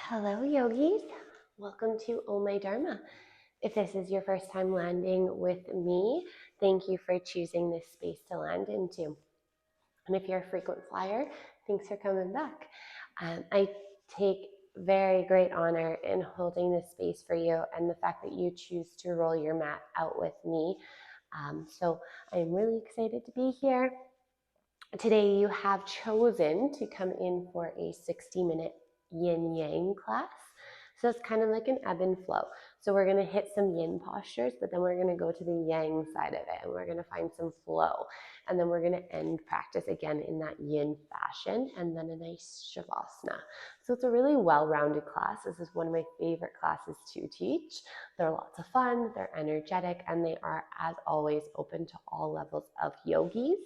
Hello, yogis. Welcome to Oh My Dharma. If this is your first time landing with me, thank you for choosing this space to land into. And if you're a frequent flyer, thanks for coming back. I take very great honor in holding this space for you and the fact that you choose to roll your mat out with me. So I'm really excited to be here. Today you have chosen to come in for a 60-minute Yin Yang class. So it's kind of like an ebb and flow. So we're going to hit some yin postures, but then we're going to go to the yang side of it and we're going to find some flow. And then we're going to end practice again in that yin fashion and then a nice shavasana. So it's a really well-rounded class. This is one of my favorite classes to teach. They're lots of fun, they're energetic, and they are, as always, open to all levels of yogis.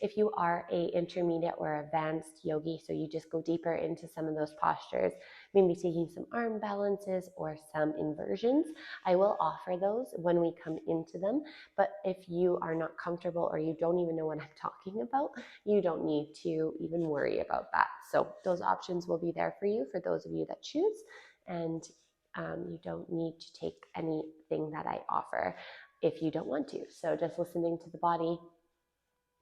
If you are a intermediate or advanced yogi, so you just go deeper into some of those postures, maybe taking some arm balances or some inversions, I will offer those when we come into them. But if you are not comfortable or you don't even know what I'm talking about, you don't need to even worry about that. So those options will be there for you, for those of you that choose, and you don't need to take anything that I offer if you don't want to. So just listening to the body.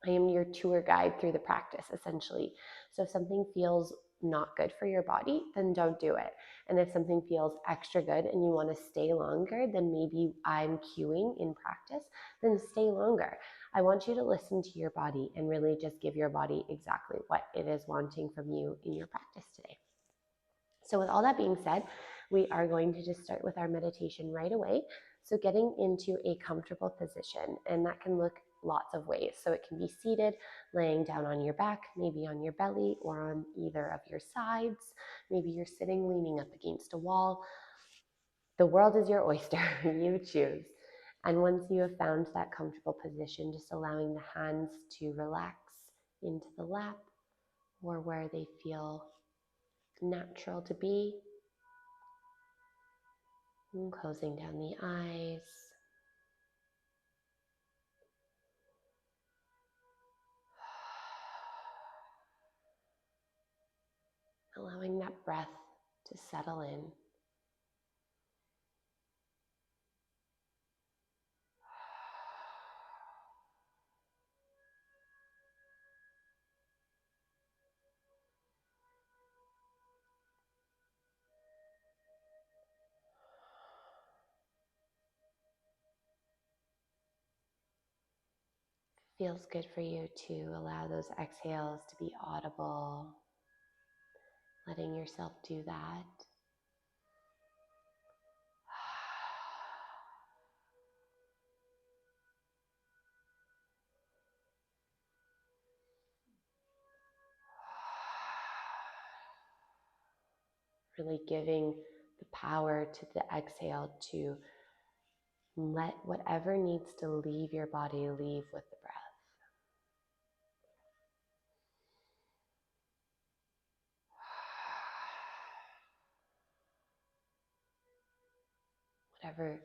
I am your tour guide through the practice, essentially. So if something feels not good for your body, then don't do it. And if something feels extra good and you want to stay longer, then maybe I'm cueing in practice, then stay longer. I want you to listen to your body and really just give your body exactly what it is wanting from you in your practice today. So with all that being said, we are going to just start with our meditation right away. So getting into a comfortable position, and that can look lots of ways. So it can be seated, laying down on your back, maybe on your belly or on either of your sides. Maybe you're sitting leaning up against a wall. The world is your oyster, you choose. And once you have found that comfortable position, just allowing the hands to relax into the lap or where they feel natural to be. And closing down the eyes. Allowing that breath to settle in. Feels good for you to allow those exhales to be audible, letting yourself do that. Really giving the power to the exhale to let whatever needs to leave your body leave with the breath. Whatever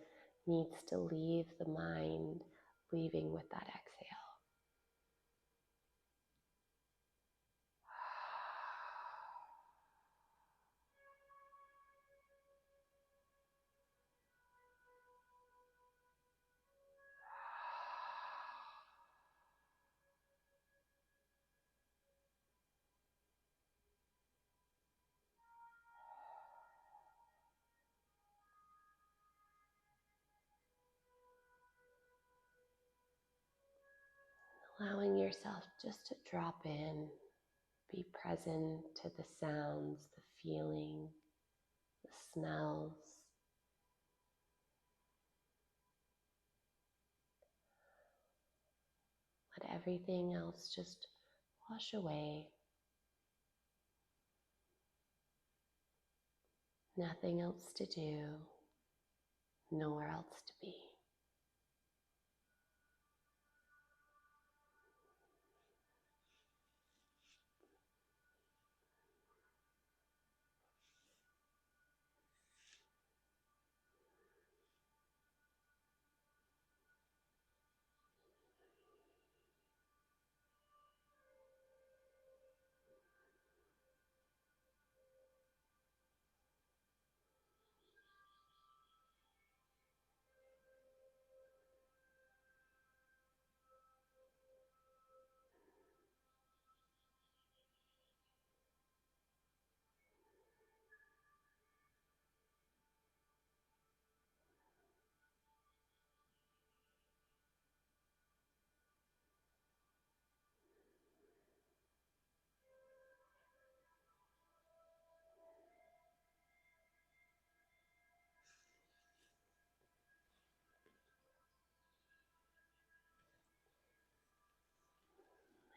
needs to leave the mind, leaving with that exhale. Allowing yourself just to drop in, be present to the sounds, the feeling, the smells. Let everything else just wash away. Nothing else to do, nowhere else to be.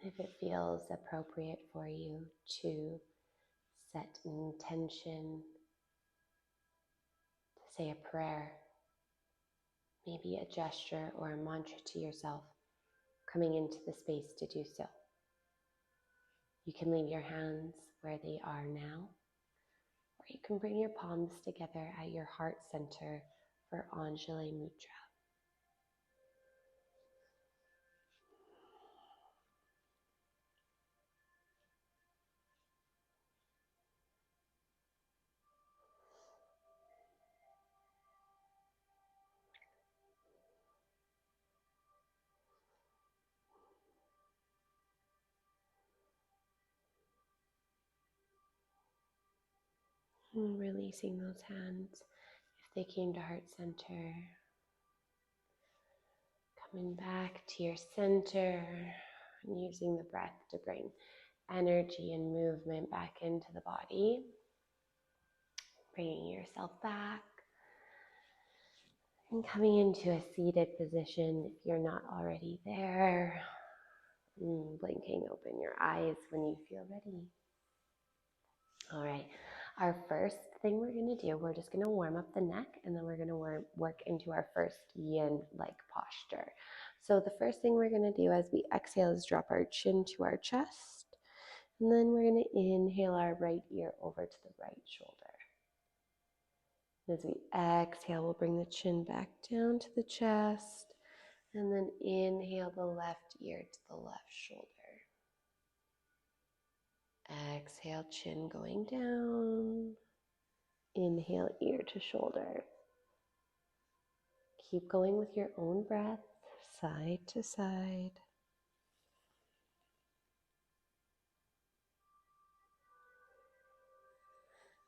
If it feels appropriate for you to set an intention, to say a prayer, maybe a gesture or a mantra to yourself, coming into the space to do so. You can leave your hands where they are now, or you can bring your palms together at your heart center for Anjali Mudra. And releasing those hands if they came to heart center. Coming back to your center and using the breath to bring energy and movement back into the body. Bringing yourself back and coming into a seated position if you're not already there. Blinking open your eyes when you feel ready. All right, our first thing we're going to do, we're just going to warm up the neck, and then we're going to work into our first yin-like posture. So the first thing we're going to do as we exhale is drop our chin to our chest, and then we're going to inhale our right ear over to the right shoulder. As we exhale, we'll bring the chin back down to the chest, and then inhale the left ear to the left shoulder. Exhale, chin going down. Inhale, ear to shoulder. Keep going with your own breath, side to side.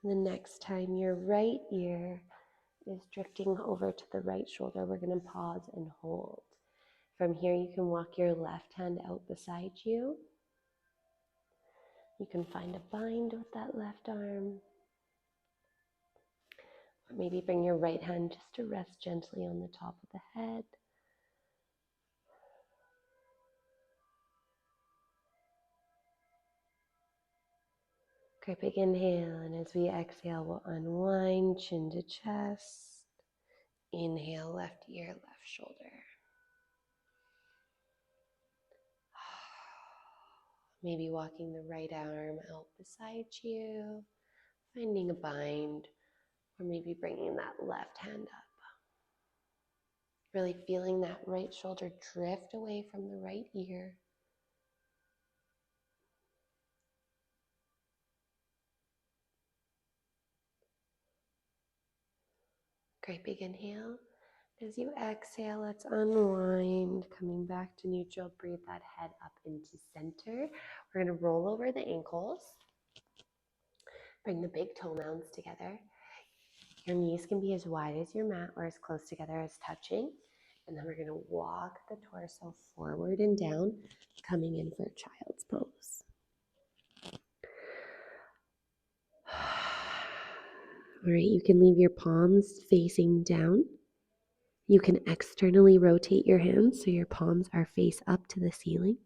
The next time your right ear is drifting over to the right shoulder, we're going to pause and hold. From here, you can walk your left hand out beside you. You can find a bind with that left arm. Or maybe bring your right hand just to rest gently on the top of the head. Great big inhale, and as we exhale, we'll unwind, chin to chest. Inhale, left ear, left shoulder. Maybe walking the right arm out beside you, finding a bind, or maybe bringing that left hand up. Really feeling that right shoulder drift away from the right ear. Great big inhale. As you exhale, let's unwind, coming back to neutral. Breathe that head up into center. We're going to roll over the ankles. Bring the big toe mounds together. Your knees can be as wide as your mat or as close together as touching. And then we're going to walk the torso forward and down, coming in for child's pose. All right, you can leave your palms facing down. You can externally rotate your hands so your palms are face up to the ceiling.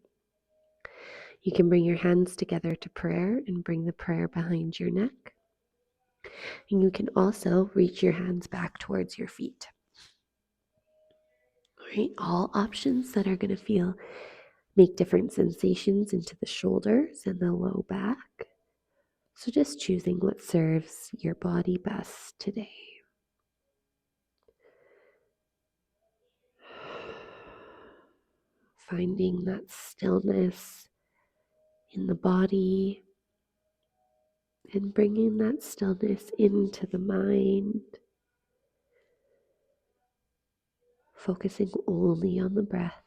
You can bring your hands together to prayer and bring the prayer behind your neck. And you can also reach your hands back towards your feet. All right, all options that are going to make different sensations into the shoulders and the low back. So just choosing what serves your body best today. Finding that stillness in the body and bringing that stillness into the mind. Focusing only on the breath.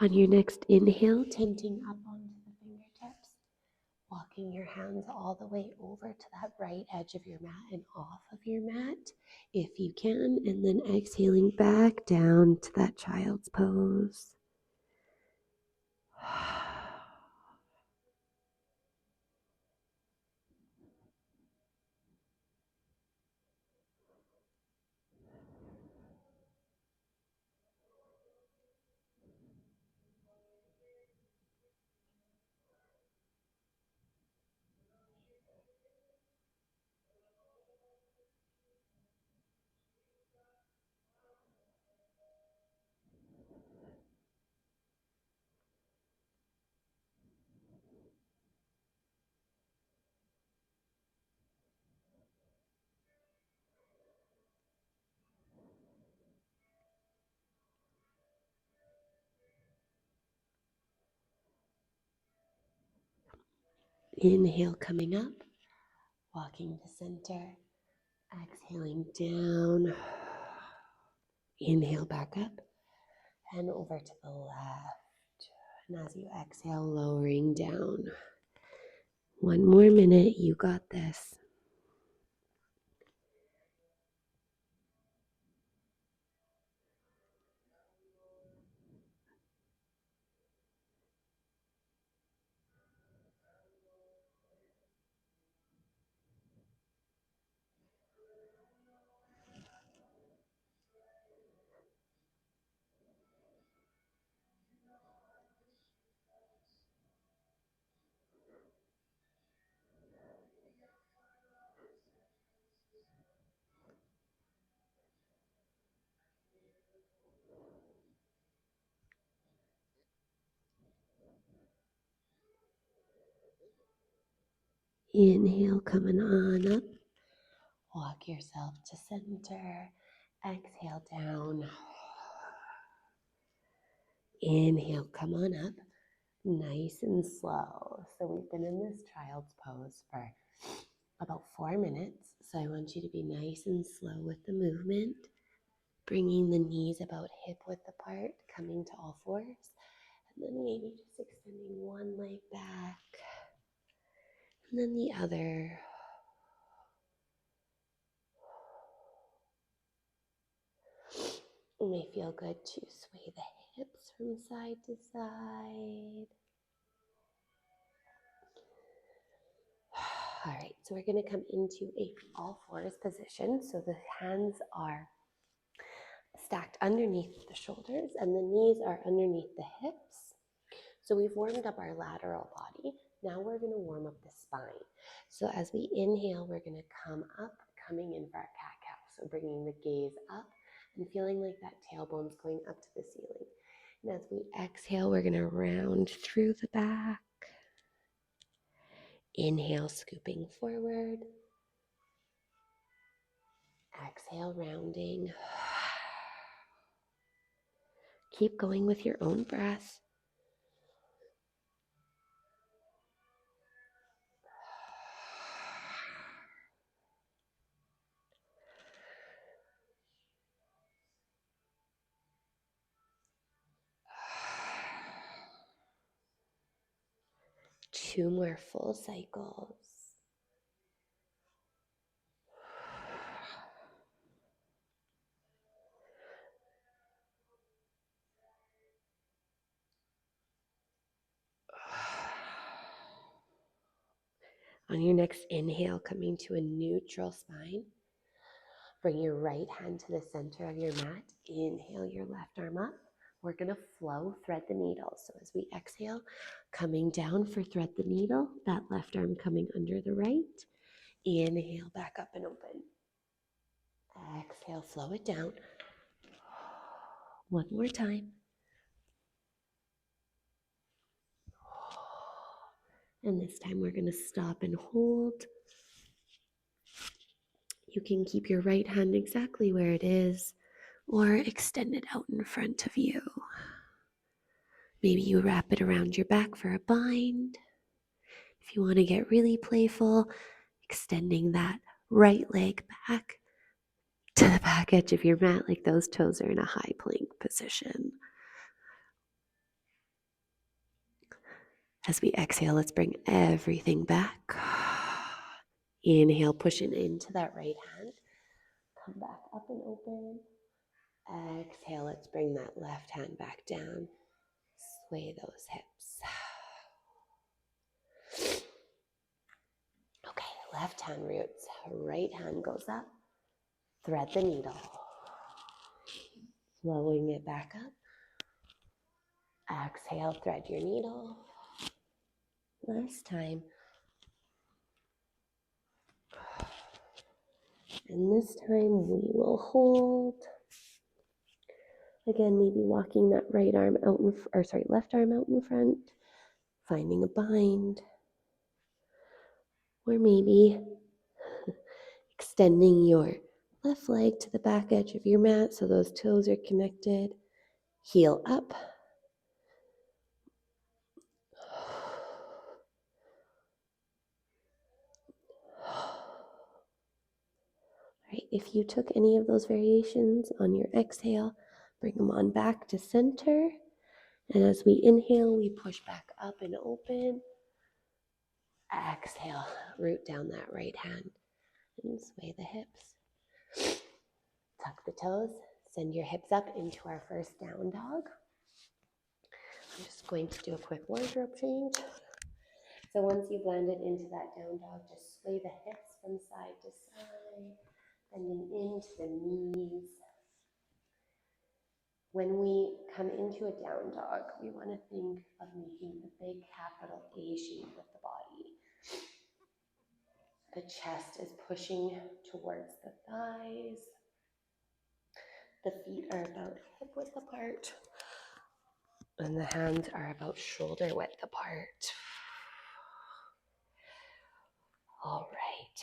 On your next inhale, tenting up onto the fingertips, walking your hands all the way over to that right edge of your mat and off of your mat if you can, and then exhaling back down to that child's pose. Inhale, coming up, walking to center, exhaling down, inhale back up and over to the left. And as you exhale, lowering down. One more minute, you got this. Inhale, coming on up. Walk yourself to center. Exhale down. Inhale, come on up. Nice and slow. So we've been in this child's pose for about 4 minutes. So I want you to be nice and slow with the movement. Bringing the knees about hip width apart, coming to all fours. And then maybe just extending one leg back. And then the other. It may feel good to sway the hips from side to side. All right, so we're going to come into a all fours position. So the hands are stacked underneath the shoulders and the knees are underneath the hips. So we've warmed up our lateral body. Now we're going to warm up the spine. So as we inhale, we're going to come up, coming in for our cat-cow. So bringing the gaze up and feeling like that tailbone's going up to the ceiling. And as we exhale, we're going to round through the back. Inhale, scooping forward. Exhale, rounding. Keep going with your own breath. Two more full cycles. On your next inhale, coming to a neutral spine. Bring your right hand to the center of your mat. Inhale your left arm up. We're going to flow, thread the needle. So as we exhale, coming down for thread the needle, that left arm coming under the right. Inhale, back up and open. Exhale, flow it down. One more time. And this time we're going to stop and hold. You can keep your right hand exactly where it is or extend it out in front of you. Maybe you wrap it around your back for a bind. If you want to get really playful, extending that right leg back to the back edge of your mat like those toes are in a high plank position. As we exhale, let's bring everything back. Inhale, pushing into that right hand. Come back up and open. Exhale, let's bring that left hand back down. Sway those hips. Okay, left hand roots. Right hand goes up. Thread the needle. Flowing it back up. Exhale, thread your needle. Last time. And this time we will hold. Again, maybe walking that right arm out left arm out in front, finding a bind. Or maybe extending your left leg to the back edge of your mat so those toes are connected. Heel up. Right, if you took any of those variations on your exhale, bring them on back to center. And as we inhale, we push back up and open. Exhale, root down that right hand and sway the hips. Tuck the toes, send your hips up into our first down dog. I'm just going to do a quick wardrobe change. So once you've landed into that down dog, just sway the hips from side to side, bending into the knees. When we come into a down dog, we want to think of making the big capital A shape with the body. The chest is pushing towards the thighs. The feet are about hip width apart. And the hands are about shoulder width apart. All right.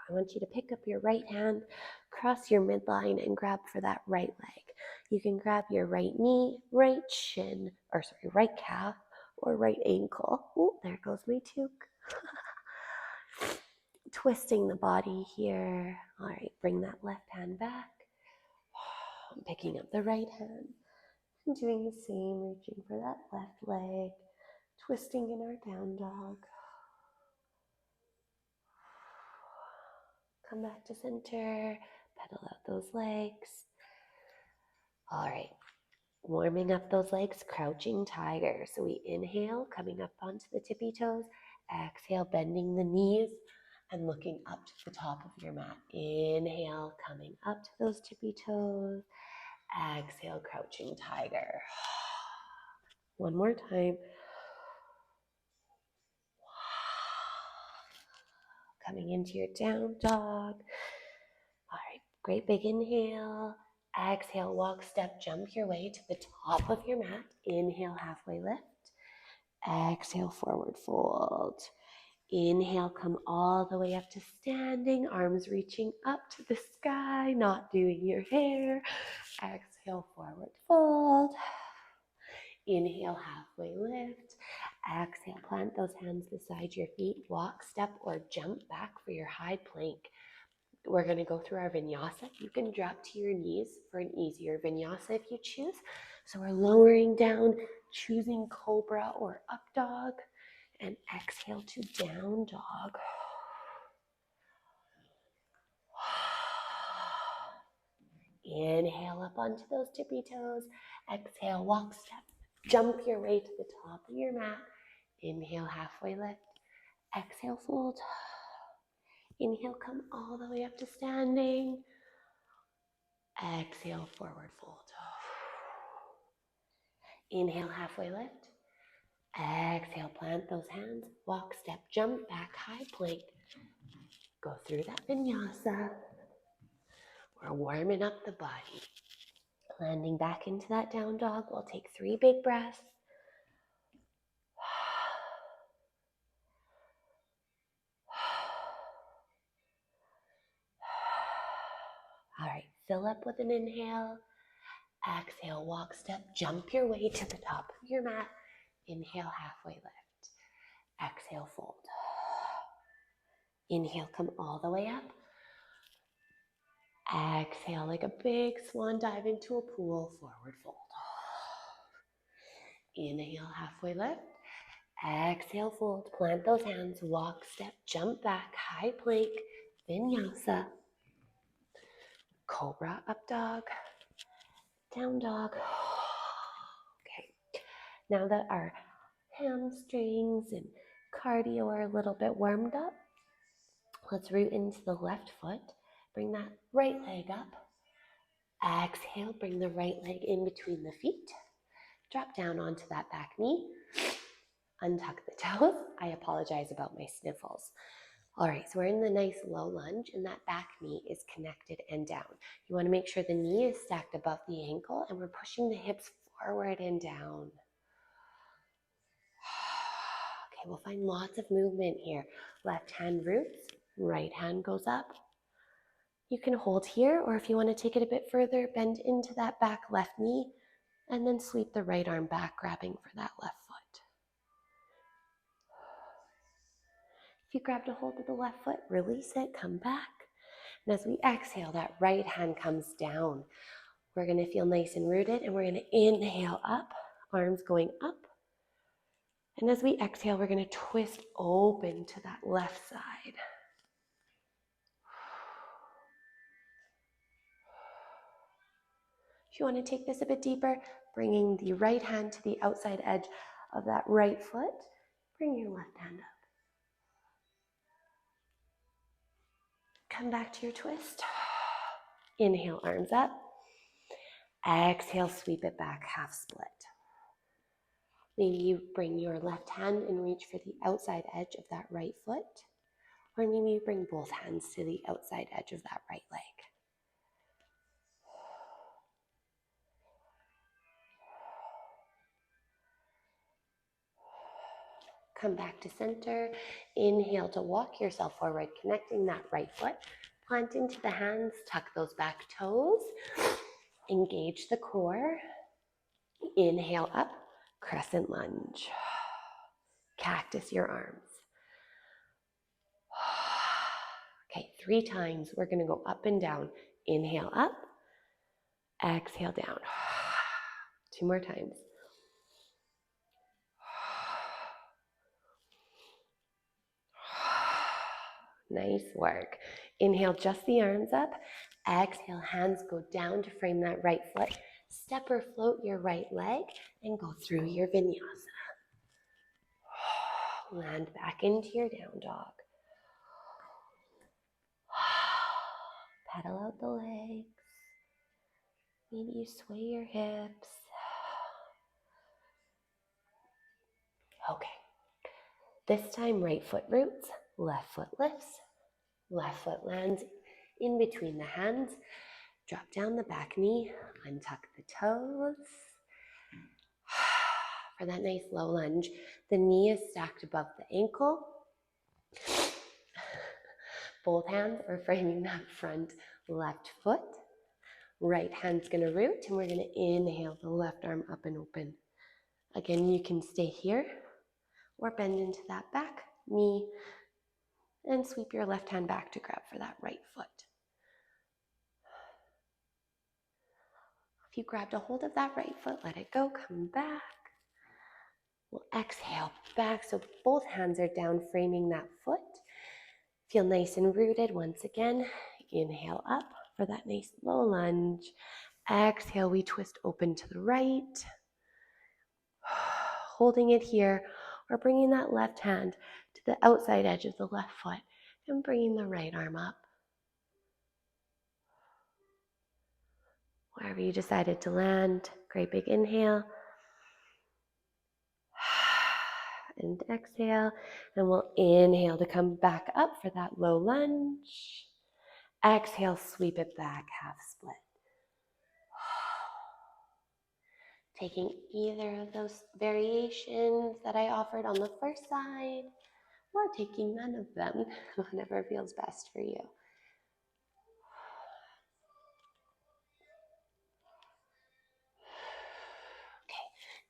I want you to pick up your right hand, cross your midline, and grab for that right leg. You can grab your right knee, right shin, right calf, or right ankle. Oh, there goes my toque. Twisting the body here. All right, bring that left hand back. I'm picking up the right hand and doing the same, reaching for that left leg, twisting in our down dog. Come back to center, pedal out those legs. All right, warming up those legs, crouching tiger. So we inhale, coming up onto the tippy toes. Exhale, bending the knees and looking up to the top of your mat. Inhale, coming up to those tippy toes. Exhale, crouching tiger. One more time. Coming into your down dog. All right, great big inhale. Exhale, walk, step, jump your way to the top of your mat. Inhale, halfway lift. Exhale, forward fold. Inhale, come all the way up to standing, arms reaching up to the sky, not doing your hair. Exhale, forward fold. Inhale, halfway lift. Exhale, plant those hands beside your feet. Walk, step, or jump back for your high plank. We're going to go through our vinyasa. You can drop to your knees for an easier vinyasa if you choose. So we're lowering down, choosing cobra or up dog, and exhale to down dog. Inhale up onto those tippy toes. Exhale, walk, step, jump your way to the top of your mat. Inhale, halfway lift. Exhale, fold. Inhale, come all the way up to standing. Exhale, forward fold. Inhale, halfway lift. Exhale, plant those hands. Walk, step, jump back, high plank. Go through that vinyasa. We're warming up the body. Landing back into that down dog. We'll take 3 big breaths. All right, fill up with an inhale. Exhale, walk, step, jump your way to the top of your mat. Inhale, halfway lift. Exhale, fold. Inhale, come all the way up. Exhale, like a big swan dive into a pool, forward fold. Inhale, halfway lift. Exhale, fold, plant those hands, walk, step, jump back, high plank, vinyasa, cobra, up dog, down dog. Okay, now that our hamstrings and cardio are a little bit warmed up, let's root into the left foot. Bring that right leg up. Exhale, bring the right leg in between the feet. Drop down onto that back knee. Untuck the toes. I apologize about my sniffles. All right, so we're in the nice low lunge and that back knee is connected and down. You want to make sure the knee is stacked above the ankle and we're pushing the hips forward and down. Okay, we'll find lots of movement here. Left hand roots, right hand goes up. You can hold here, or if you want to take it a bit further, bend into that back left knee and then sweep the right arm back, grabbing for that left foot. If you grabbed a hold of the left foot, release it, come back. And as we exhale, that right hand comes down. We're going to feel nice and rooted, and we're going to inhale up, arms going up. And as we exhale, we're going to twist open to that left side. If you want to take this a bit deeper, bringing the right hand to the outside edge of that right foot, bring your left hand up. Come back to your twist. Inhale, arms up. Exhale, sweep it back, half split. Maybe you bring your left hand and reach for the outside edge of that right foot. Or maybe you bring both hands to the outside edge of that right leg. Come back to center. Inhale to walk yourself forward, connecting that right foot. Plant into the hands, tuck those back toes. Engage the core. Inhale up, crescent lunge. Cactus your arms. Okay, 3 times. We're going to go up and down. Inhale up, exhale down. 2 more times. Nice work. Inhale, just the arms up. Exhale, hands go down to frame that right foot. Step or float your right leg and go through your vinyasa. Land back into your down dog. Pedal out the legs. Maybe you sway your hips. Okay. This time, right foot roots, left foot lifts, left foot lands in between the hands. Drop down the back knee, untuck the toes. For that nice low lunge, the knee is stacked above the ankle. Both hands are framing that front left foot. Right hand's gonna root, and we're gonna inhale the left arm up and open. Again, you can stay here or bend into that back knee and sweep your left hand back to grab for that right foot. If you grabbed a hold of that right foot, let it go, come back. We'll exhale back so both hands are down, framing that foot. Feel nice and rooted once again. Inhale up for that nice low lunge. Exhale, we twist open to the right. Holding it here, or bringing that left hand to the outside edge of the left foot and bringing the right arm up. Wherever you decided to land, great big inhale. And exhale, and we'll inhale to come back up for that low lunge. Exhale, sweep it back, half split. Taking either of those variations that I offered on the first side, or taking none of them, whatever feels best for you.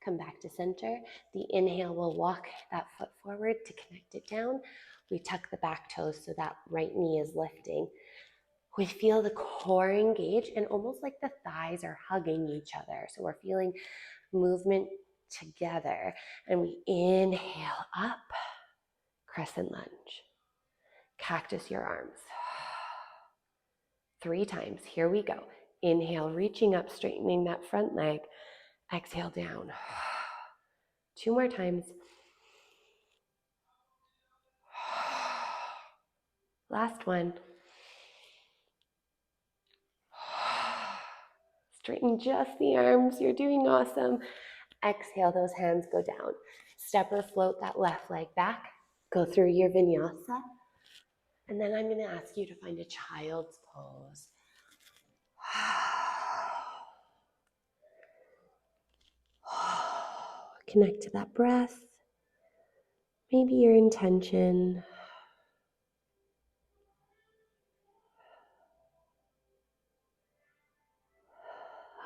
Come back to center. The inhale will walk that foot forward to connect it down. We tuck the back toes so that right knee is lifting. We feel the core engage and almost like the thighs are hugging each other. So we're feeling movement together. And we inhale up, crescent lunge. Cactus your arms. 3 times. Here we go. Inhale, reaching up, straightening that front leg. Exhale down. 2 more times. Last one. Straighten just the arms. You're doing awesome. Exhale, those hands go down. Step or float that left leg back. Go through your vinyasa. And then I'm going to ask you to find a child's pose. Connect to that breath. Maybe your intention.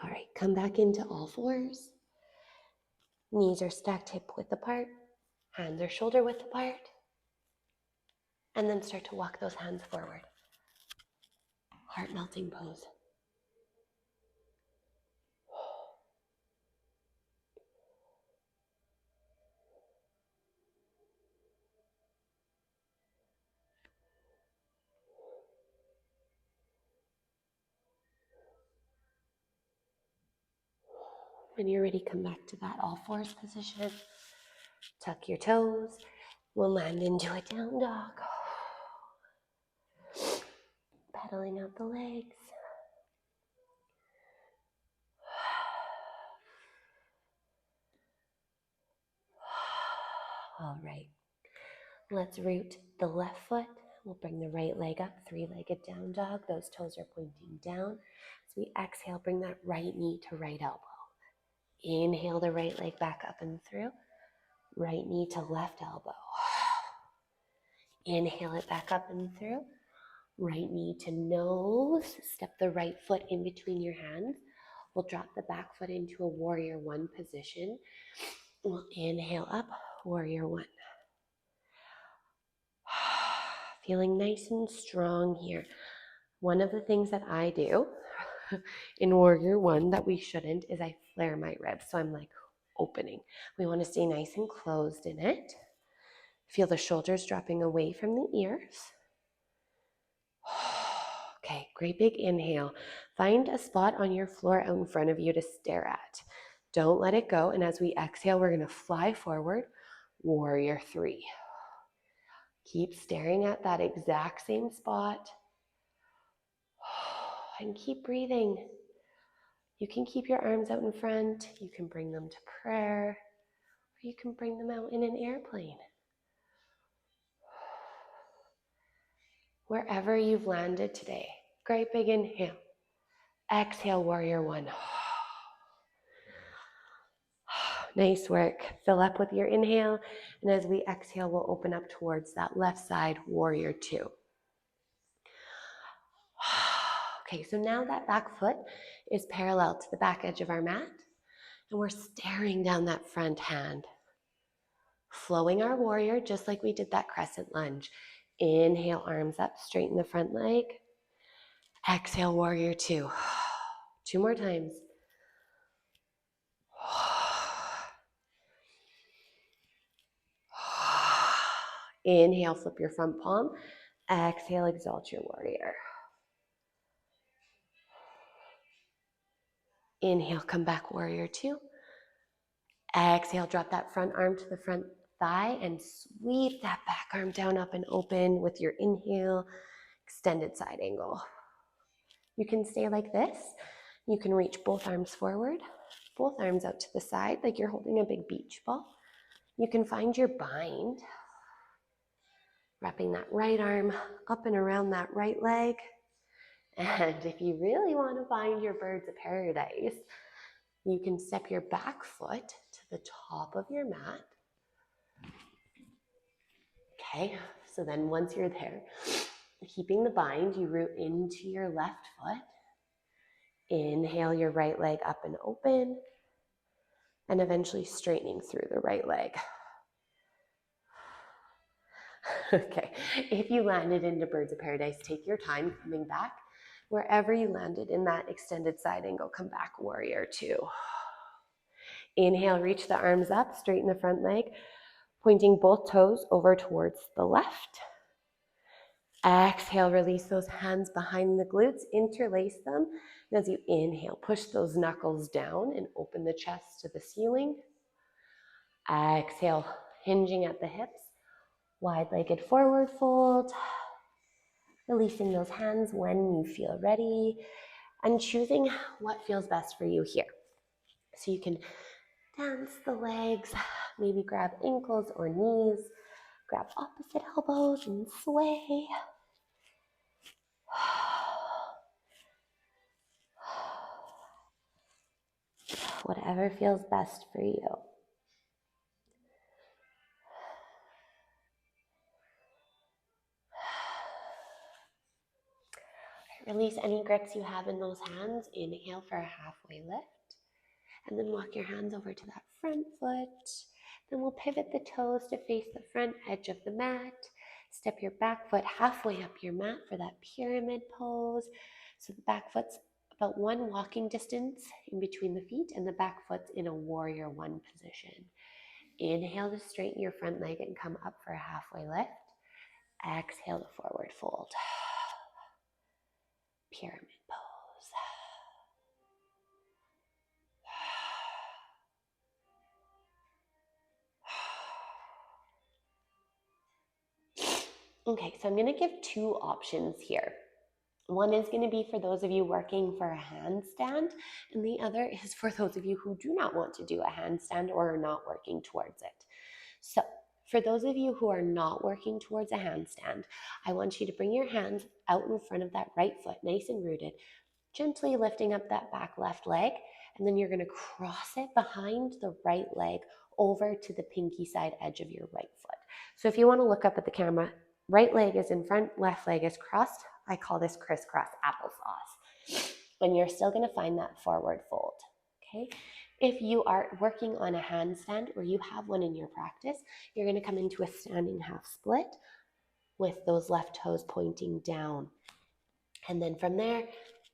All right, come back into all fours. Knees are stacked hip width apart. Hands are shoulder width apart. And then start to walk those hands forward. Heart melting pose. When you're ready, come back to that all fours position. Tuck your toes. We'll land into a down dog. Pedaling out the legs. All right. Let's root the left foot. We'll bring the right leg up, 3-legged down dog. Those toes are pointing down. As we exhale, bring that right knee to right elbow. Inhale the right leg back up and through. Right knee to left elbow. Inhale it back up and through. Right knee to nose. Step the right foot in between your hands. We'll drop the back foot into a warrior one position. We'll inhale up, warrior one. Feeling nice and strong here. One of the things that I do in warrior one that we shouldn't is I flare my ribs. So I'm like opening. We want to stay nice and closed in it. Feel the shoulders dropping away from the ears. Okay, great big inhale. Find a spot on your floor out in front of you to stare at. Don't let it go. And as we exhale, we're going to fly forward. Warrior three. Keep staring at that exact same spot. And keep breathing. You can keep your arms out in front. You can bring them to prayer. Or you can bring them out in an airplane. Wherever you've landed today. Great big inhale. Exhale, warrior one. Nice work. Fill up with your inhale. And as we exhale, we'll open up towards that left side, warrior two. Okay, so now that back foot is parallel to the back edge of our mat. And we're staring down that front hand. Flowing our warrior, just like we did that crescent lunge. Inhale, arms up, straighten the front leg. Exhale, warrior two. 2 more times. Inhale, flip your front palm. Exhale, exalt your warrior. Inhale, come back, warrior two. Exhale, drop that front arm to the front thigh and sweep that back arm down, up and open with your inhale, extended side angle. You can stay like this. You can reach both arms forward, both arms out to the side like you're holding a big beach ball. You can find your bind, wrapping that right arm up and around that right leg. And if you really want to find your birds of paradise, you can step your back foot to the top of your mat. Okay, so then once you're there, keeping the bind, you root into your left foot. Inhale your right leg up and open, and eventually straightening through the right leg. Okay, if you landed into birds of paradise, take your time coming back. Wherever you landed in that extended side angle, come back, warrior two. Inhale, reach the arms up, straighten the front leg, pointing both toes over towards the left. Exhale, release those hands behind the glutes, interlace them. And as you inhale, push those knuckles down and open the chest to the ceiling. Exhale, hinging at the hips, wide-legged forward fold. Releasing those hands when you feel ready and choosing what feels best for you here. So you can dance the legs, maybe grab ankles or knees, grab opposite elbows and sway. Whatever feels best for you. Release any grips you have in those hands. Inhale for a halfway lift. And then walk your hands over to that front foot. Then we'll pivot the toes to face the front edge of the mat. Step your back foot halfway up your mat for that pyramid pose. So the back foot's about one walking distance in between the feet, and the back foot's in a warrior one position. Inhale to straighten your front leg and come up for a halfway lift. Exhale to forward fold. Pyramid pose. Okay, so I'm going to give two options here. One is going to be for those of you working for a handstand, and the other is for those of you who do not want to do a handstand or are not working towards it. So for those of you who are not working towards a handstand, I want you to bring your hands out in front of that right foot, nice and rooted, gently lifting up that back left leg, and then you're going to cross it behind the right leg over to the pinky side edge of your right foot. So if you want to look up at the camera, right leg is in front, left leg is crossed. I call this crisscross applesauce. And you're still going to find that forward fold, okay? If you are working on a handstand or you have one in your practice, you're going to come into a standing half split with those left toes pointing down. And then from there,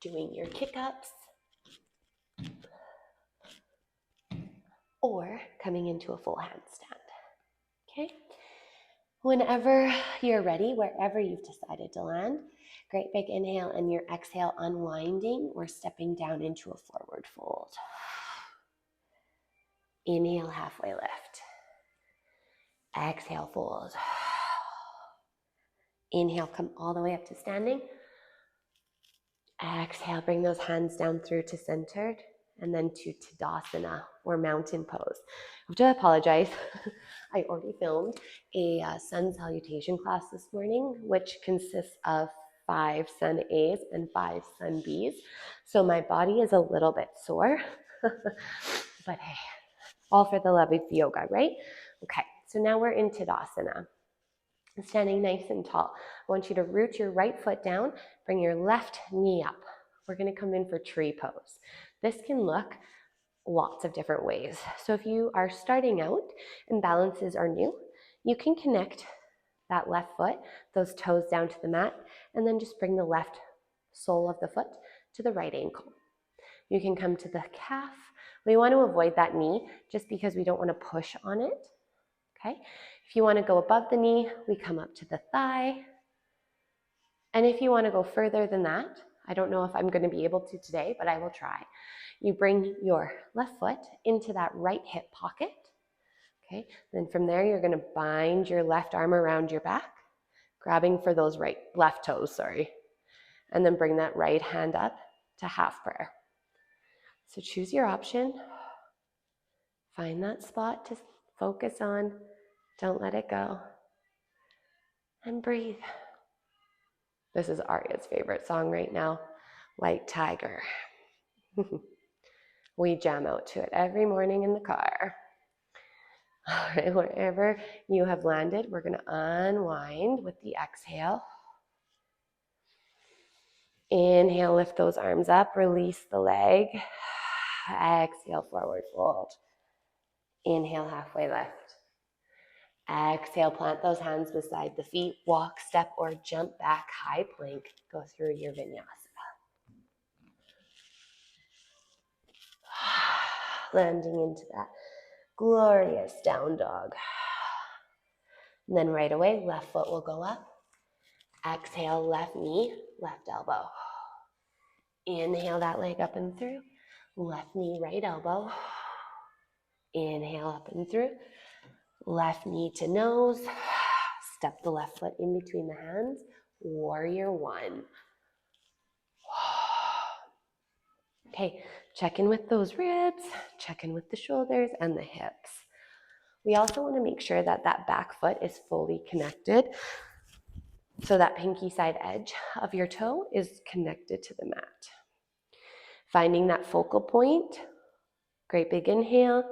doing your kick-ups or coming into a full handstand, okay? Whenever you're ready, wherever you've decided to land, great big inhale, and your exhale unwinding or stepping down into a forward fold. Inhale, halfway lift. Exhale, fold. Inhale, come all the way up to standing. Exhale, bring those hands down through to centered, and then to Tadasana or mountain pose. I have to apologize. I already filmed a sun salutation class this morning, which consists of 5 sun A's and 5 sun B's. So my body is a little bit sore, but hey, all for the love of yoga, right? Okay, so now we're in Tadasana. Standing nice and tall. I want you to root your right foot down, bring your left knee up. We're going to come in for tree pose. This can look lots of different ways. So if you are starting out and balances are new, you can connect that left foot, those toes down to the mat, and then just bring the left sole of the foot to the right ankle. You can come to the calf. We want to avoid that knee just because we don't want to push on it. Okay, if you want to go above the knee, we come up to the thigh. And if you want to go further than that, I don't know if I'm going to be able to today, but I will try. You bring your left foot into that right hip pocket. Okay, then from there, you're going to bind your left arm around your back, grabbing for those left toes, and then bring that right hand up to half prayer. So choose your option. Find that spot to focus on. Don't let it go. And breathe. This is Arya's favorite song right now, White Tiger. We jam out to it every morning in the car. All right, wherever you have landed, we're going to unwind with the exhale. Inhale, lift those arms up, release the leg. Exhale, forward fold. Inhale, halfway lift. Exhale, plant those hands beside the feet, walk, step, or jump back, high plank. Go through your vinyasa. Landing into that Glorious down dog. And then right away, left foot will go up. Exhale, left knee, left elbow. Inhale that leg up and through. Left knee, right elbow. Inhale up and through. Left knee to nose. Step the left foot in between the hands. Warrior one. Okay, check in with those ribs, check in with the shoulders and the hips. We also want to make sure that that back foot is fully connected. So that pinky side edge of your toe is connected to the mat. Finding that focal point. Great big inhale.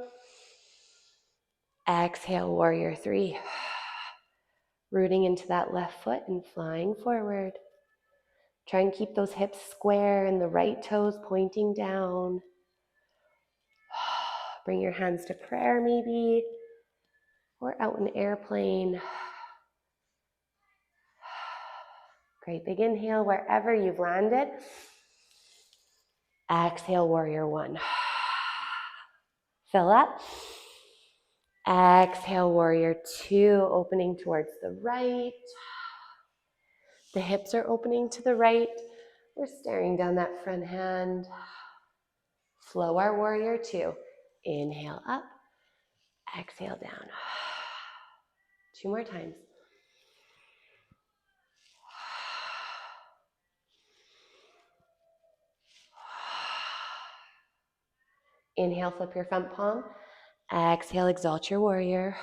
Exhale, warrior three. Rooting into that left foot and flying forward. Try and keep those hips square and the right toes pointing down. Bring your hands to prayer maybe, or out in airplane. Great big inhale wherever you've landed. Exhale, warrior one. Fill up. Exhale, warrior two, opening towards the right. The hips are opening to the right. We're staring down that front hand. Flow our warrior two. Inhale up. Exhale down. 2 more times. Inhale, flip your front palm. Exhale, exalt your warrior.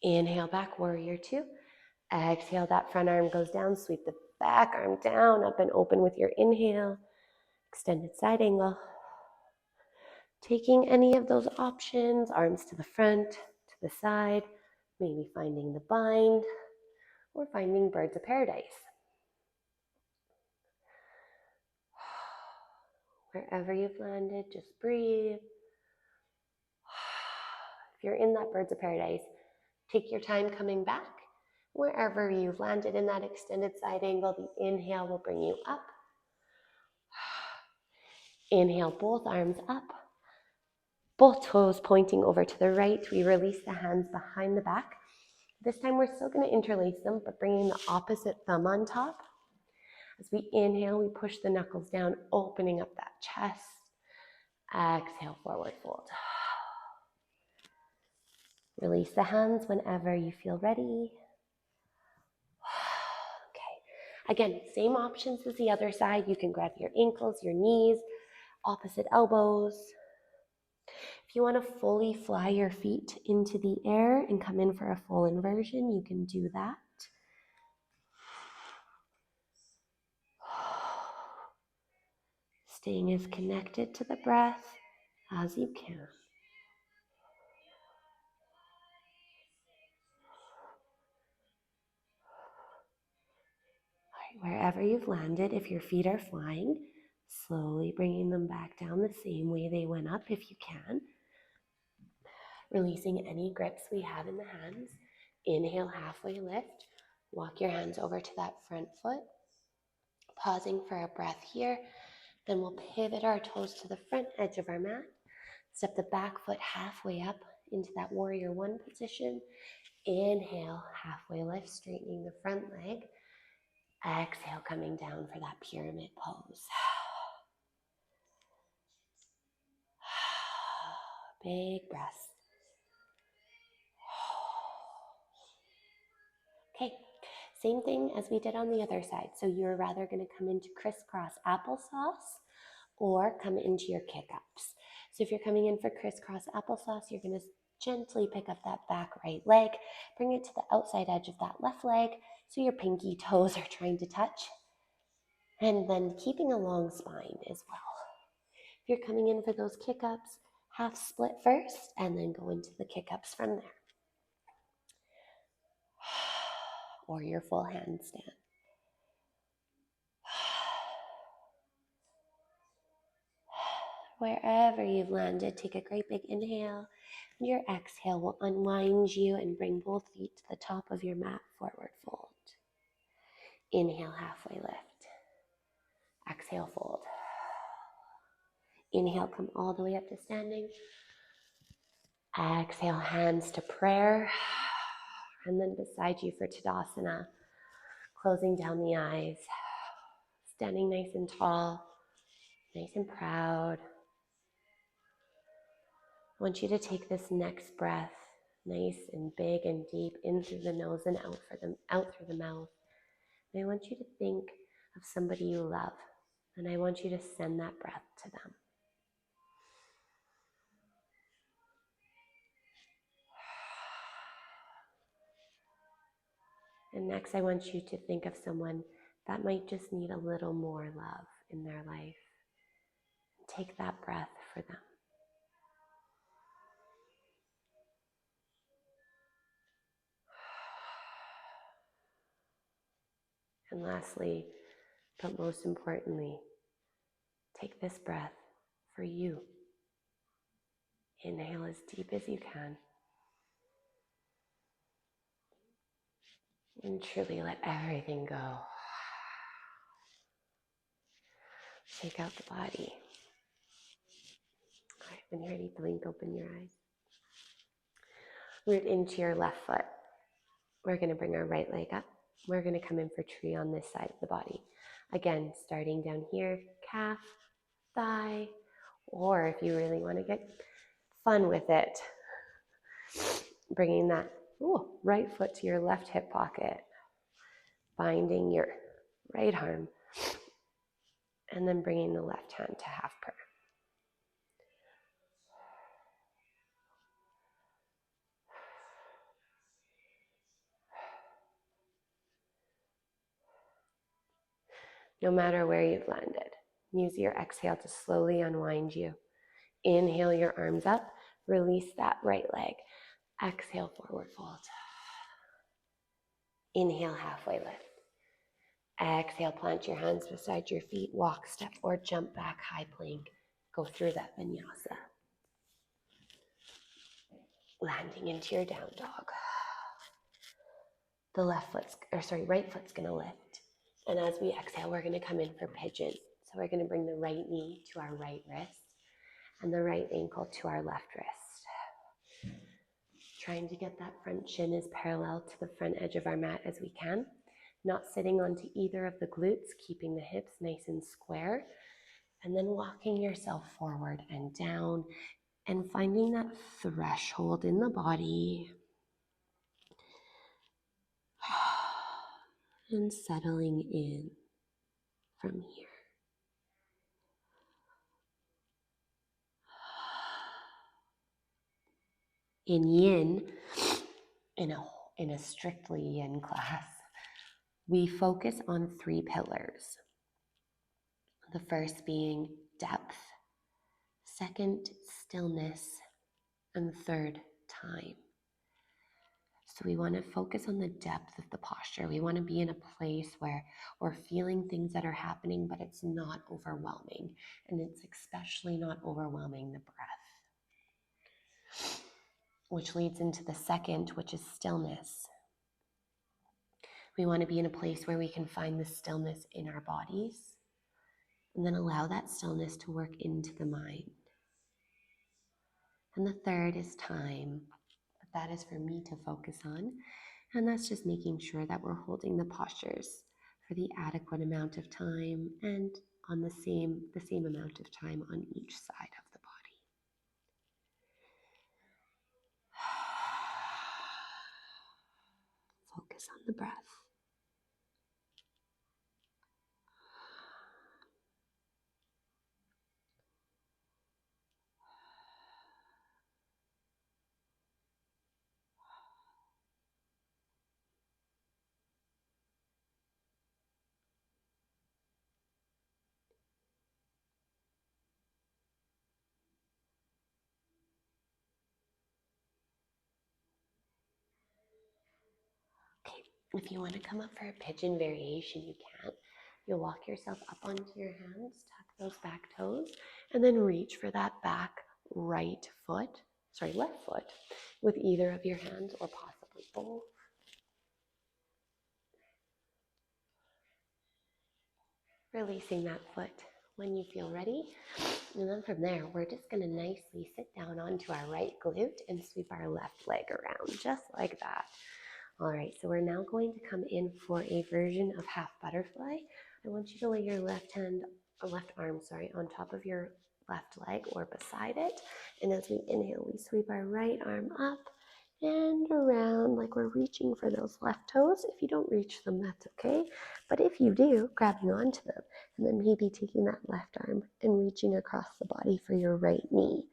Inhale back, warrior two. Exhale, that front arm goes down. Sweep the back arm down, up and open with your inhale. Extended side angle. Taking any of those options, arms to the front, to the side, maybe finding the bind, or finding birds of paradise. Wherever you've landed, just breathe. If you're in that birds of paradise, take your time coming back. Wherever you've landed in that extended side angle, the inhale will bring you up. Inhale, both arms up. Both toes pointing over to the right. We release the hands behind the back. This time we're still going to interlace them, but bringing the opposite thumb on top. As we inhale, we push the knuckles down, opening up that chest. Exhale, forward fold. Release the hands whenever you feel ready. Okay. Again, same options as the other side. You can grab your ankles, your knees, opposite elbows. If you want to fully fly your feet into the air and come in for a full inversion, you can do that. Staying as connected to the breath as you can. All right, wherever you've landed, if your feet are flying, slowly bringing them back down the same way they went up if you can. Releasing any grips we have in the hands. Inhale, halfway lift. Walk your hands over to that front foot. Pausing for a breath here. Then we'll pivot our toes to the front edge of our mat. Step the back foot halfway up into that warrior one position. Inhale, halfway lift, straightening the front leg. Exhale, coming down for that pyramid pose. Big breaths. Okay, same thing as we did on the other side. So you're rather going to come into crisscross applesauce or come into your kick-ups. So if you're coming in for crisscross applesauce, you're going to gently pick up that back right leg, bring it to the outside edge of that left leg so your pinky toes are trying to touch, and then keeping a long spine as well. If you're coming in for those kick-ups, half split first and then go into the kick-ups from there. Or your full handstand. Wherever you've landed, take a great big inhale. And your exhale will unwind you and bring both feet to the top of your mat, forward fold. Inhale, halfway lift. Exhale, fold. Inhale, come all the way up to standing. Exhale, hands to prayer. And then beside you for Tadasana, closing down the eyes, standing nice and tall, nice and proud. I want you to take this next breath nice and big and deep in through the nose and out through the mouth. And I want you to think of somebody you love, and I want you to send that breath to them. And next, I want you to think of someone that might just need a little more love in their life. Take that breath for them. And lastly, but most importantly, take this breath for you. Inhale as deep as you can. And truly let everything go. Shake out the body. All right, when you're ready, blink open your eyes. Root into your left foot. We're going to bring our right leg up. We're going to come in for tree on this side of the body. Again, starting down here, calf, thigh, or if you really want to get fun with it, bringing that right foot to your left hip pocket, binding your right arm, and then bringing the left hand to half prayer. No matter where you've landed, use your exhale to slowly unwind you. Inhale your arms up, release that right leg. Exhale, forward fold. Inhale, halfway lift. Exhale, plant your hands beside your feet, walk, step, or jump back, high plank. Go through that vinyasa. Landing into your down dog. The right foot's gonna lift. And as we exhale, we're gonna come in for pigeon. So we're gonna bring the right knee to our right wrist and the right ankle to our left wrist. Trying to get that front shin as parallel to the front edge of our mat as we can. Not sitting onto either of the glutes, keeping the hips nice and square. And then walking yourself forward and down and finding that threshold in the body. And settling in from here. In Yin, in a strictly Yin class, we focus on 3 pillars. The first being depth, second, stillness, and third, time. So we want to focus on the depth of the posture. We want to be in a place where we're feeling things that are happening, but it's not overwhelming. And it's especially not overwhelming the breath. Which leads into the second, which is stillness. We want to be in a place where we can find the stillness in our bodies and then allow that stillness to work into the mind. And the third is time, but that is for me to focus on. And that's just making sure that we're holding the postures for the adequate amount of time and on the same amount of time on each side of the body. Focus on the breath. Okay, if you want to come up for a pigeon variation, you can. You'll walk yourself up onto your hands, tuck those back toes, and then reach for that left foot with either of your hands or possibly both. Releasing that foot when you feel ready. And then from there, we're just going to nicely sit down onto our right glute and sweep our left leg around, just like that. All right, so we're now going to come in for a version of half butterfly. I want you to lay your left arm, on top of your left leg or beside it. And as we inhale, we sweep our right arm up and around like we're reaching for those left toes. If you don't reach them, that's okay. But if you do, grabbing onto them and then maybe taking that left arm and reaching across the body for your right knee.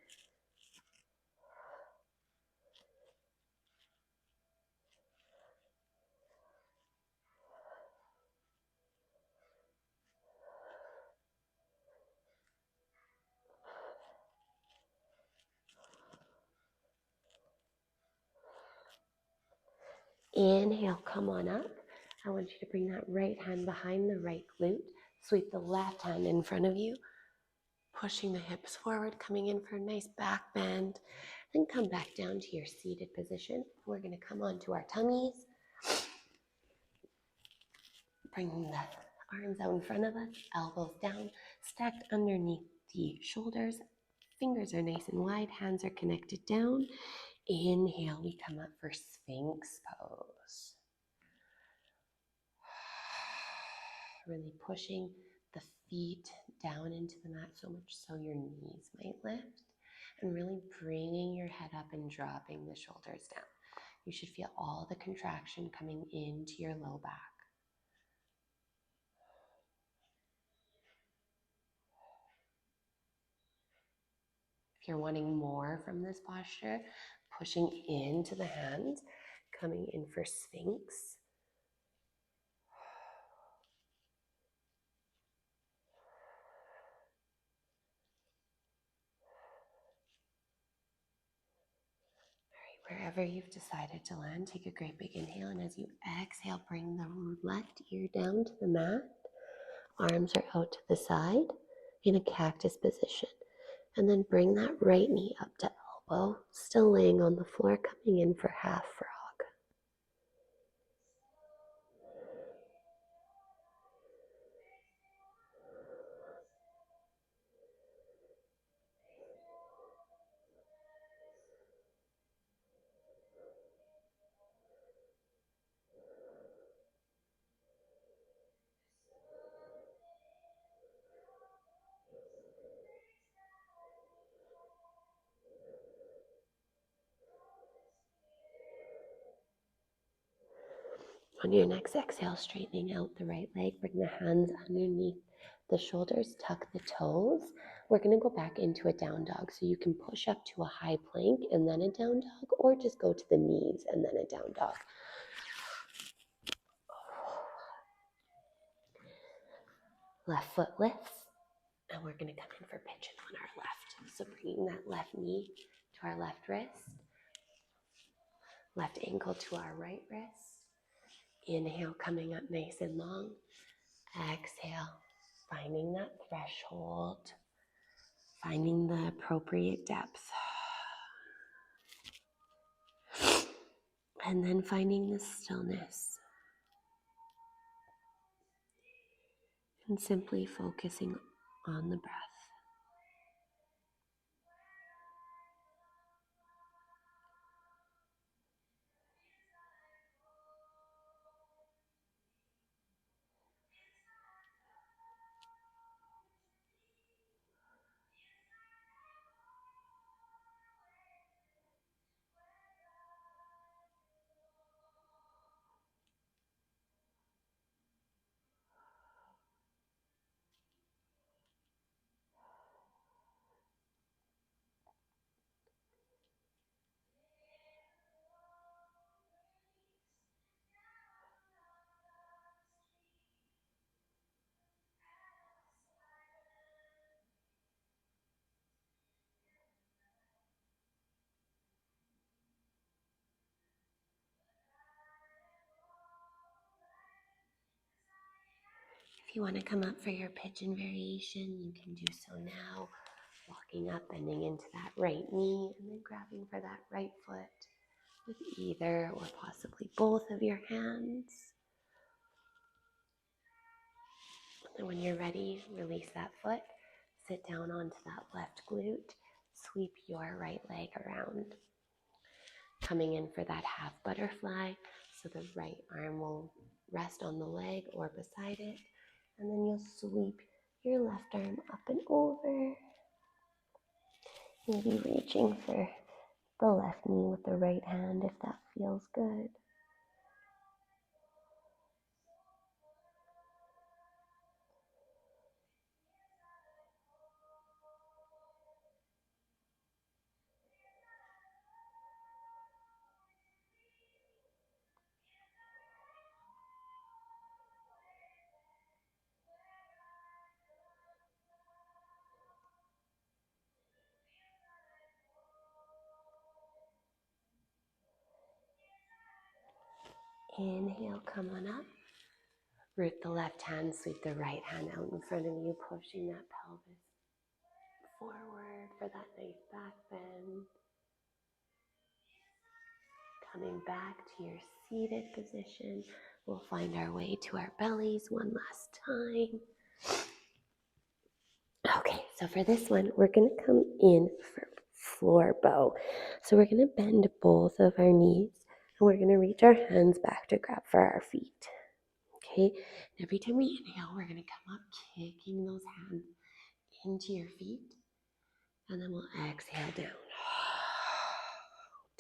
Inhale, come on up. I want you to bring that right hand behind the right glute. Sweep the left hand in front of you, pushing the hips forward, coming in for a nice back bend. Then come back down to your seated position. We're going to come onto our tummies. Bringing the arms out in front of us, elbows down, stacked underneath the shoulders. Fingers are nice and wide, hands are connected down. Inhale, we come up for Sphinx pose. Really pushing the feet down into the mat so much so your knees might lift, and really bringing your head up and dropping the shoulders down. You should feel all the contraction coming into your low back. If you're wanting more from this posture, pushing into the hands, coming in for Sphinx. Wherever you've decided to land, take a great big inhale, and as you exhale, bring the left ear down to the mat. Arms are out to the side in a cactus position. And then bring that right knee up to elbow, still laying on the floor, coming in for half frog. On your next exhale, straightening out the right leg, bring the hands underneath the shoulders, tuck the toes. We're going to go back into a down dog. So you can push up to a high plank and then a down dog, or just go to the knees and then a down dog. Left foot lifts, and we're going to come in for pigeon on our left. So bringing that left knee to our left wrist, left ankle to our right wrist. Inhale, coming up nice and long. Exhale, finding that threshold, finding the appropriate depth. And then finding the stillness. And simply focusing on the breath. If you want to come up for your pigeon variation, you can do so now. Walking up, bending into that right knee, and then grabbing for that right foot with either or possibly both of your hands. And when you're ready, release that foot. Sit down onto that left glute. Sweep your right leg around. Coming in for that half butterfly. So the right arm will rest on the leg or beside it. And then you'll sweep your left arm up and over. Maybe reaching for the left knee with the right hand if that feels good. Inhale, come on up. Root the left hand, sweep the right hand out in front of you, pushing that pelvis forward for that nice back bend. Coming back to your seated position, we'll find our way to our bellies one last time. Okay, so for this one, we're going to come in for floor bow. So we're going to bend both of our knees, and we're going to reach our hands back to grab for our feet. Okay, every time we inhale, we're going to come up, kicking those hands into your feet, and then we'll exhale down.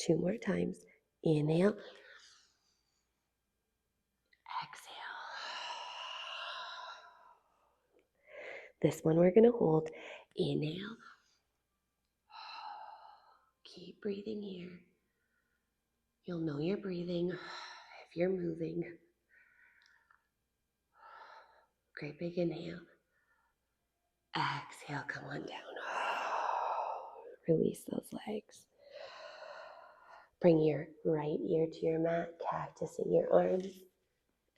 2 more times. Inhale. Exhale. This one we're going to hold. Inhale. Keep breathing here. You'll know you're breathing if you're moving. Great big inhale. Exhale, come on down. Release those legs. Bring your right ear to your mat, cactus in your arms,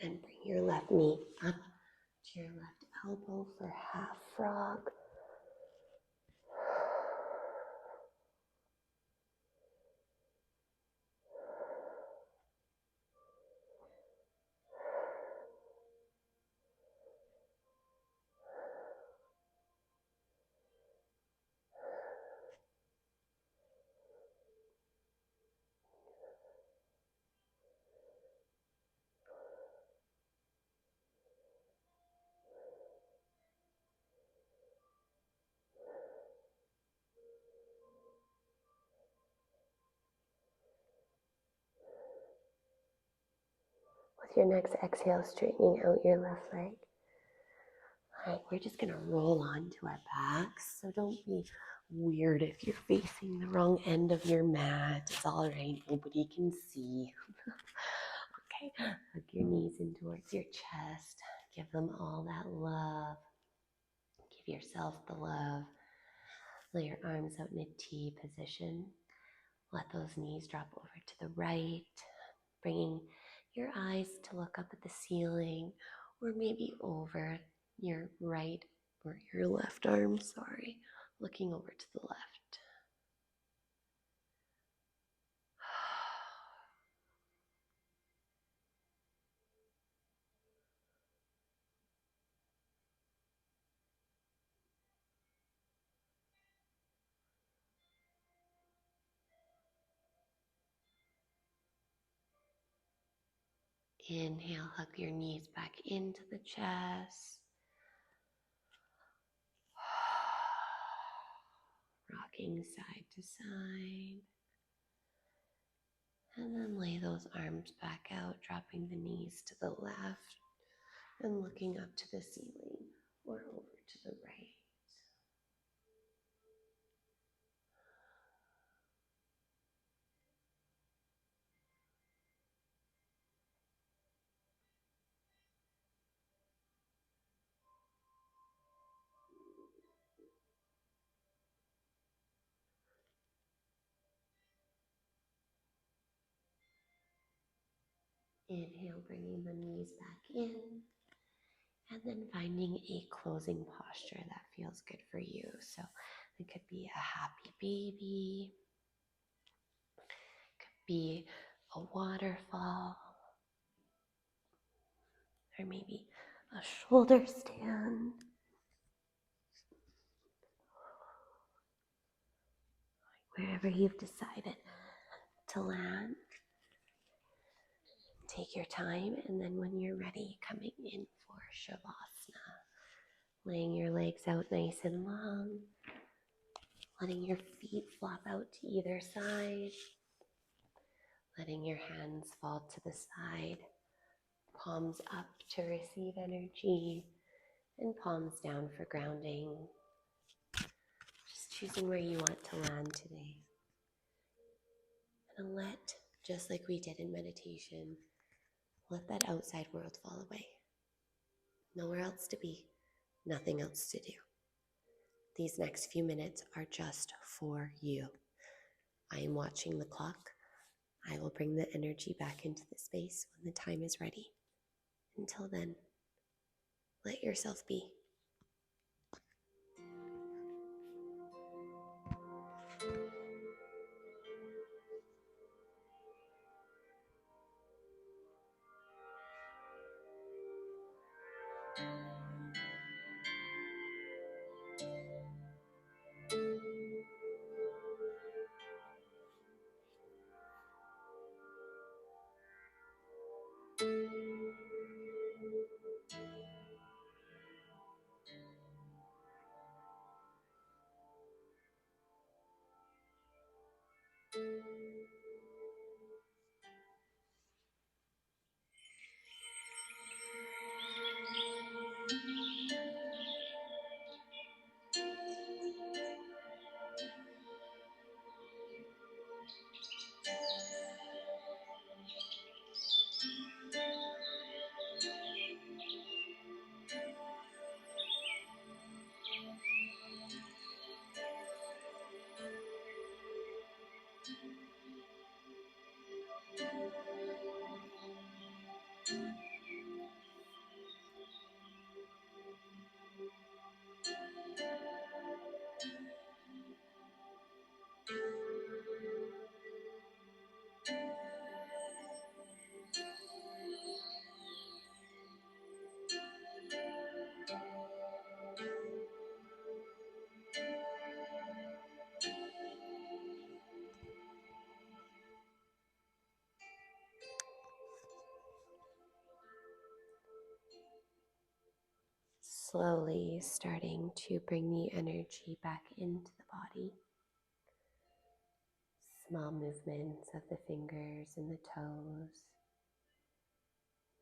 and bring your left knee up to your left elbow for half frog. With your next exhale, straightening out your left leg. All right, we're just going to roll onto our backs. So don't be weird if you're facing the wrong end of your mat. It's all right. Nobody can see. Okay, hug your knees in towards your chest. Give them all that love. Give yourself the love. Lay your arms out in a T position. Let those knees drop over to the right, bringing your eyes to look up at the ceiling or maybe over your right or your left arm, looking over to the left. Inhale, hug your knees back into the chest. Rocking side to side. And then lay those arms back out, dropping the knees to the left and looking up to the ceiling or over to the right. Inhale, bringing the knees back in, and then finding a closing posture that feels good for you. So it could be a happy baby, it could be a waterfall, or maybe a shoulder stand. wherever you've decided to land. Take your time, and then when you're ready, coming in for Shavasana. Laying your legs out nice and long, letting your feet flop out to either side, letting your hands fall to the side, palms up to receive energy, and palms down for grounding. Just choosing where you want to land today. And let, just like we did in meditation, let that outside world fall away. Nowhere else to be, nothing else to do. These next few minutes are just for you. I am watching the clock. I will bring the energy back into the space when the time is ready. Until then, let yourself be. Slowly starting to bring the energy back into the body. Small movements of the fingers and the toes.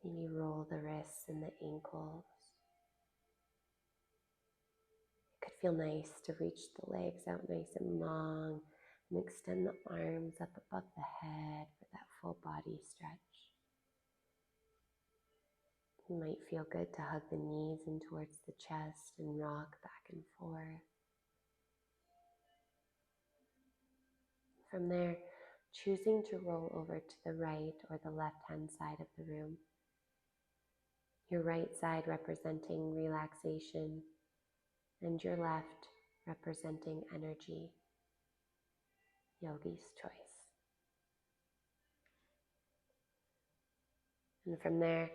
Maybe roll the wrists and the ankles. It could feel nice to reach the legs out nice and long and extend the arms up above the head for that full body stretch. It might feel good to hug the knees in towards the chest and rock back and forth. From there, choosing to roll over to the right or the left-hand side of the room. Your right side representing relaxation and your left representing energy. Yogi's choice. And from there,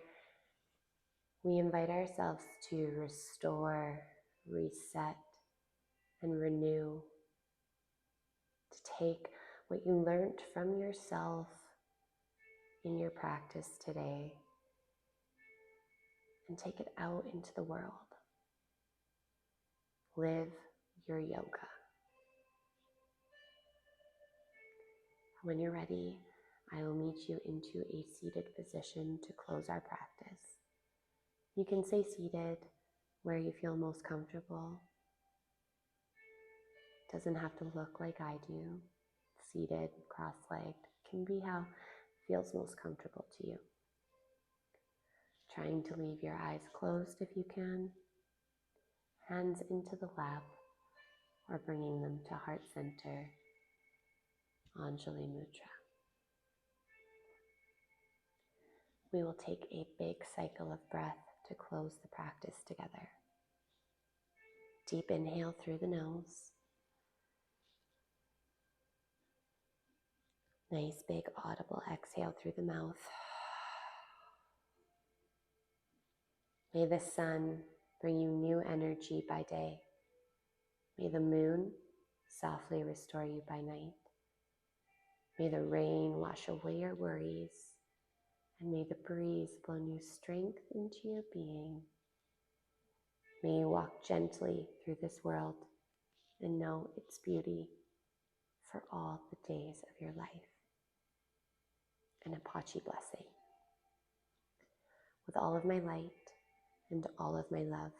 we invite ourselves to restore, reset, and renew. To take what you learned from yourself in your practice today and take it out into the world. Live your yoga. When you're ready, I will meet you into a seated position to close our practice. You can stay seated where you feel most comfortable. It doesn't have to look like I do. Seated, cross-legged, can be how it feels most comfortable to you. Trying to leave your eyes closed if you can. Hands into the lap or bringing them to heart center. Anjali Mudra. We will take a big cycle of breath to close the practice together. Deep inhale through the nose. Nice big audible exhale through the mouth. May the sun bring you new energy by day. May the moon softly restore you by night. May the rain wash away your worries, and may the breeze blow new strength into your being. May you walk gently through this world and know its beauty for all the days of your life. An Apache blessing. With all of my light and all of my love,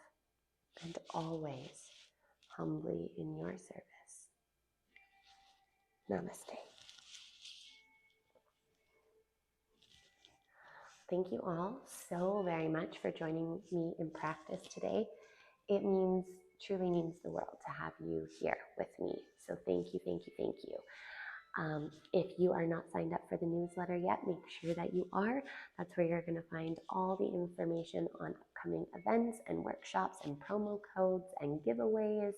and always humbly in your service. Namaste. Thank you all so very much for joining me in practice today. It truly means the world to have you here with me. So thank you, thank you, thank you. If you are not signed up for the newsletter yet, make sure that you are. That's where you're going to find all the information on upcoming events and workshops and promo codes and giveaways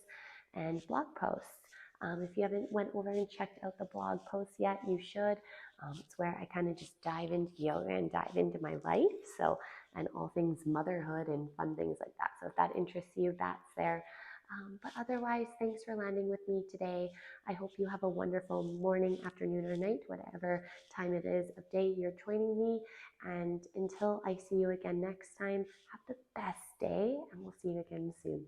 and blog posts. If you haven't went over and checked out the blog posts yet, you should. It's where I kind of just dive into yoga and dive into my life. And all things motherhood and fun things like that. So if that interests you, that's there. But otherwise, thanks for landing with me today. I hope you have a wonderful morning, afternoon, or night, whatever time it is of day you're joining me. And until I see you again next time, have the best day, and we'll see you again soon.